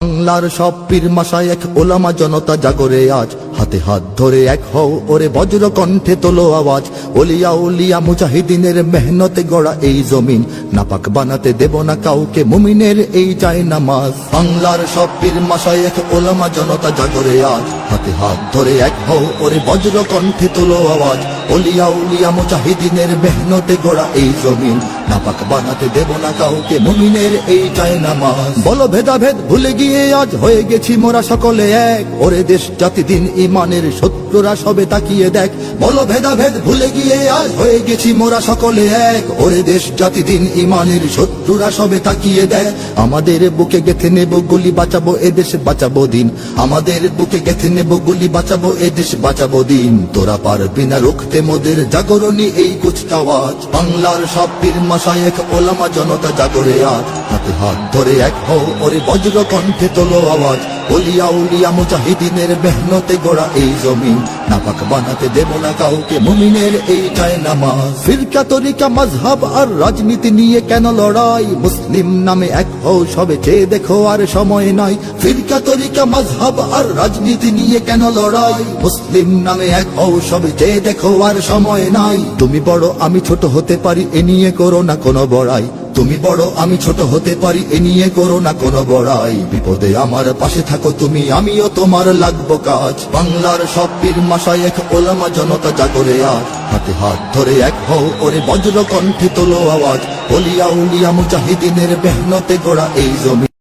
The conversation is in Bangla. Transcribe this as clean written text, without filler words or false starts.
বাংলার সব পীর মাশায়েখ ওলামা জনতা জাগরে আজ, হাতে হাত ধরে এক হও ওরে বজ্র কণ্ঠে তোলো আওয়াজ। ওলিয়া উলিয়া মুজাহিদিনের মেহনতে গড়া এই জমিন, নাপাক বানাতে দেব না কাউকে মুমিনের এই চাই নামাজ। বাংলার সব পীর মাশায়েখ ওলামা জনতা জাগরে আজ, হাতে হাত ধরে এক হও ওরে বজ্র কণ্ঠে তোলো আওয়াজ। ওলিয়া উলিয়া মুজাহিদিনের মেহনতে গড়া এই জমিন, নাপাক বানাতে দেব না কাউকে মুমিনের এই চাই নামাজ। বলো ভেদাভেদ ভুলে গিয়ে আজ হয়ে গেছি মোরা সকলে এক, ওরে দেশ জাতি দিন ইমানের শত্রুরা সবে তাকিয়ে দেখ। বলো ভেদাভেদ ভুলে গিয়ে আজ হয়ে গেছি মোরা সকলে এক, ওরে দেশ জাতি দিন ইমানের শত্রুরা সবে তাকিয়ে দেখ। আমাদের বুকে গেথে নেব গুলি, বাঁচাবো এদেশ বাঁচাবো দিন। আমাদের বুকে গেথে নেব গুলি, বাঁচাবো এদেশ বাঁচাবো দিন। তোরা পারবি না রুখতে মোদের জাগরণী এই কুচকাওয়াজ। বাংলার সব পীর মাশায়েখ ওলামা জনতা জাগরে আজ, হাতে হাত ধরে এক হও ওরে বজ্র কণ্ঠে তোলো আওয়াজ। ওলিয়া উলিয়া মুজাহিদিনের মেহনতে গড়া এই জমিন, নাপাক বানাতে দেব না কাউকে মুমিনের এই চাই নামাজ। ফিরকা তরিকা মাযহাব আর রাজনীতি নিয়ে কেন লড়াই, মুসলিম নামে এক হও সবে চেয়ে দেখো আর সময় নাই। ফিরকা তরিকা মাযহাব আর রাজনীতি নিয়ে কেন লড়াই, মুসলিম নামে এক হও সবে চেয়ে দেখো আর সময় নাই। তুমি বড় আমি ছোট হতে পারি এ নিয়ে করো না কোনো বড়াই, তুমি বড় আমি ছোট হতে পারি এ নিয়ে করো না কোনো বড়াই। বিপদে আমার পাশে থাকো তুমি, আমিও তোমার লাগবো কাজ। বাংলার সব পীর মাশায়েখ ওলামা জনতা জাগরে আজ, হাতে হাত ধরে এক হও ওরে বজ্র কণ্ঠে তোলো আওয়াজ। ওলিয়া উলিয়া মুজাহিদিনের মেহনতে গড়া এই জমি।